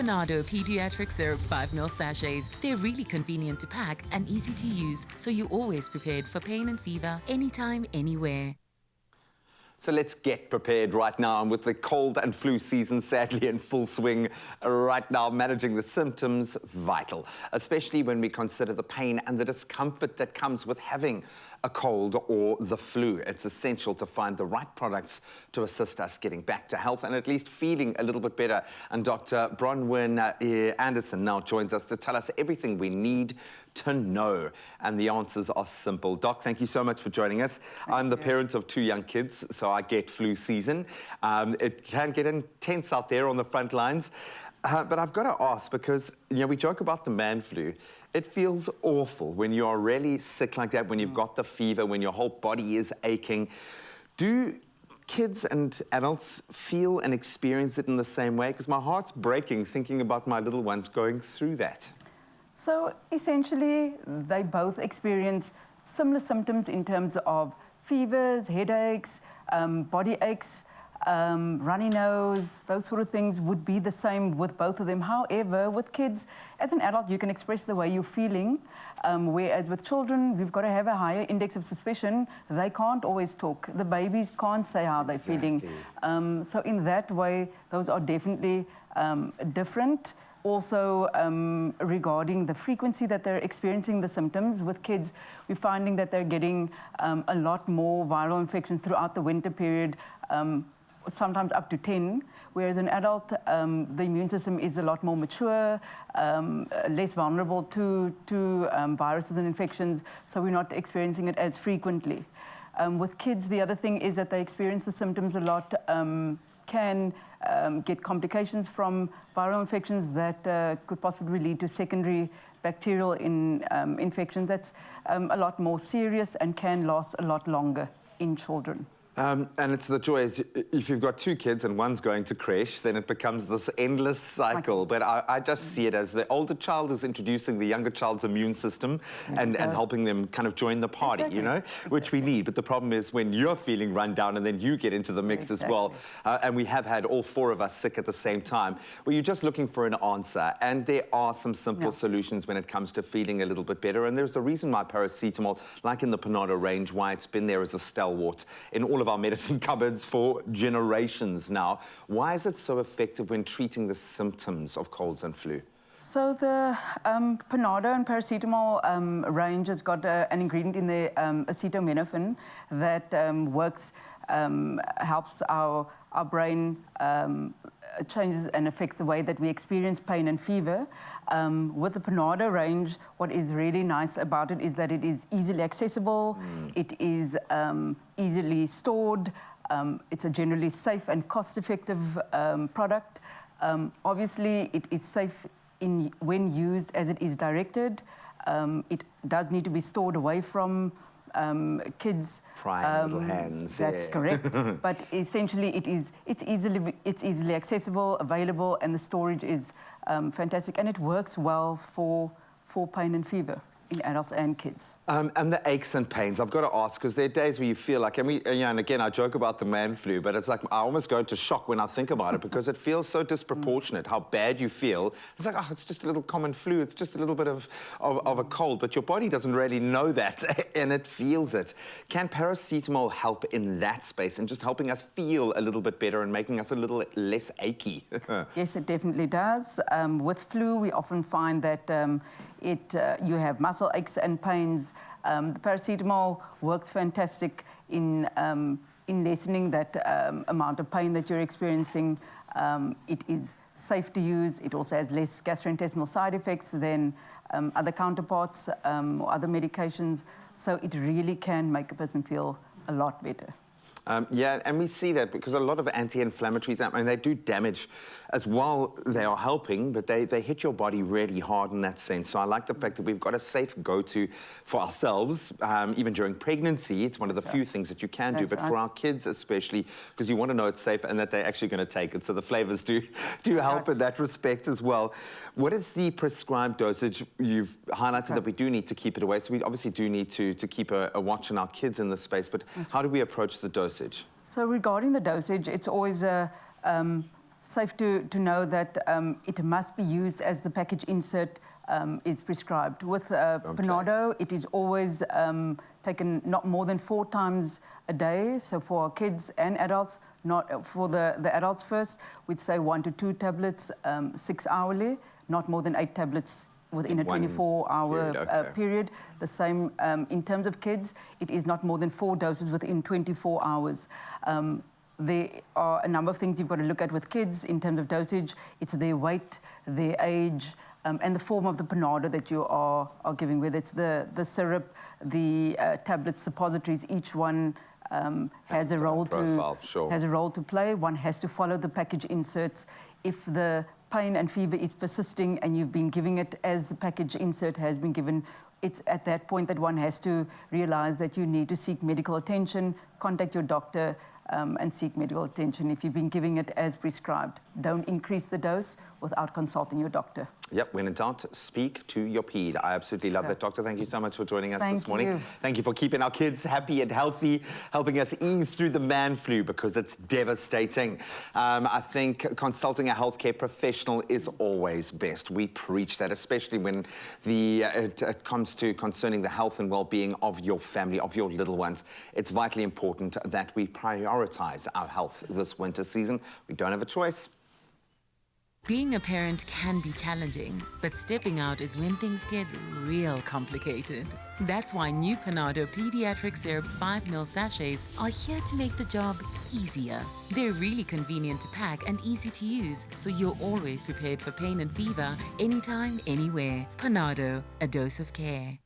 PANADO Pediatric Syrup 5ml sachets. They're really convenient to pack and easy to use, so you're always prepared for pain and fever, anytime, anywhere. So let's get prepared right now. And with the cold and flu season sadly in full swing right now, managing the symptoms, vital, especially when we consider the pain and the discomfort that comes with having a cold or the flu. It's essential to find the right products to assist us getting back to health and at least feeling a little bit better. And Dr. Bronwyn Anderson now joins us to tell us everything we need to know. And the answers are simple. Doc, thank you so much for joining us. I'm the parent of 2 young kids, so I get flu season. It can get intense out there on the front lines. But I've got to ask, because, you know, we joke about the man flu. It feels awful when you're really sick like that, when you've got the fever, when your whole body is aching. Do kids and adults feel and experience it in the same way? Because my heart's breaking thinking about my little ones going through that. So essentially, they both experience similar symptoms in terms of fevers, headaches, body aches, runny nose, those sort of things would be the same with both of them. However, with kids, as an adult, you can express the way you're feeling, whereas with children, we've got to have a higher index of suspicion. They can't always talk. The babies can't say how they're feeling. So in that way, those are definitely different. Also, regarding the frequency that they're experiencing the symptoms, with kids, we're finding that they're getting a lot more viral infections throughout the winter period, sometimes up to 10, whereas an adult, the immune system is a lot more mature, less vulnerable to viruses and infections, so we're not experiencing it as frequently. With kids, the other thing is that they experience the symptoms a lot, can get complications from viral infections that could possibly lead to secondary bacterial infections. That's a lot more serious and can last a lot longer in children. And it's the joy is, if you've got 2 kids and one's going to creche, then it becomes this endless cycle. But I just see it as the older child is introducing the younger child's immune system and helping them kind of join the party, you know, which we need. But the problem is when you're feeling run down and then you get into the mix as well. And we have had all 4 of us sick at the same time, where you're just looking for an answer. And there are some simple solutions when it comes to feeling a little bit better. And there's a reason why paracetamol, like in the PANADO range, why it's been there as a stalwart in all of our medicine cupboards for generations now. Why is it so effective when treating the symptoms of colds and flu? So the PANADO and paracetamol range has got an ingredient in there, acetaminophen, that works, helps our brain, changes and affects the way that we experience pain and fever. With the PANADO range, what is really nice about it is that it is easily accessible, it is easily stored, it's a generally safe and cost-effective product. Obviously, it is safe when used as it is directed. It does need to be stored away from kids. Prying little hands. That's correct. But essentially, it's easily accessible, available, and the storage is fantastic, and it works well for pain and fever in adults and kids. And the aches and pains, I've got to ask, because there are days where you feel like, and again, I joke about the man flu, but it's like I almost go into shock when I think about it because it feels so disproportionate how bad you feel. It's like, oh, it's just a little common flu, it's just a little bit of a cold, but your body doesn't really know that, and it feels it. Can paracetamol help in that space and just helping us feel a little bit better and making us a little less achy? Yes, it definitely does. With flu, we often find that you have muscle aches and pains. The paracetamol works fantastic in lessening that amount of pain that you're experiencing. It is safe to use. It also has less gastrointestinal side effects than other counterparts or other medications. So it really can make a person feel a lot better. Yeah, and we see that because a lot of anti-inflammatories, I mean, they do damage as well. They are helping, but they hit your body really hard in that sense. So I like the fact that we've got a safe go-to for ourselves, even during pregnancy. It's one of the few things that you can do, but for our kids especially, because you want to know it's safe and that they're actually going to take it. So the flavors do help in that respect as well. What is the prescribed dosage? You've highlighted that we do need to keep it away, so we obviously do need to keep a watch on our kids in this space, but how do we approach the dosage? So regarding the dosage, it's always safe to know that it must be used as the package insert is prescribed. With PANADO, it is always taken not more than 4 times a day. So for our kids and adults, not for the adults first, we'd say 1 to 2 tablets 6 hourly, not more than 8 tablets within a 24-hour period. The same in terms of kids, it is not more than 4 doses within 24 hours. There are a number of things you've got to look at with kids in terms of dosage. It's their weight, their age, and the form of the PANADO that you are giving, whether it's the syrup, the tablets, suppositories. Each one has a role to play. One has to follow the package inserts. If the pain and fever is persisting and you've been giving it as the package insert has been given, it's at that point that one has to realize that you need to seek medical attention, contact your doctor, and seek medical attention if you've been giving it as prescribed. Don't increase the dose without consulting your doctor. Yep, when in doubt, speak to your ped. I absolutely love that, Doctor. Thank you so much for joining us this morning. Thank you for keeping our kids happy and healthy, helping us ease through the man flu because it's devastating. I think consulting a healthcare professional is always best. We preach that, especially when it comes to concerning the health and well-being of your family, of your little ones. It's vitally important that we prioritize our health this winter season. We don't have a choice. Being a parent can be challenging, but stepping out is when things get real complicated. That's why new PANADO Pediatric Syrup 5ml sachets are here to make the job easier. They're really convenient to pack and easy to use, so you're always prepared for pain and fever, anytime, anywhere. PANADO, a dose of care.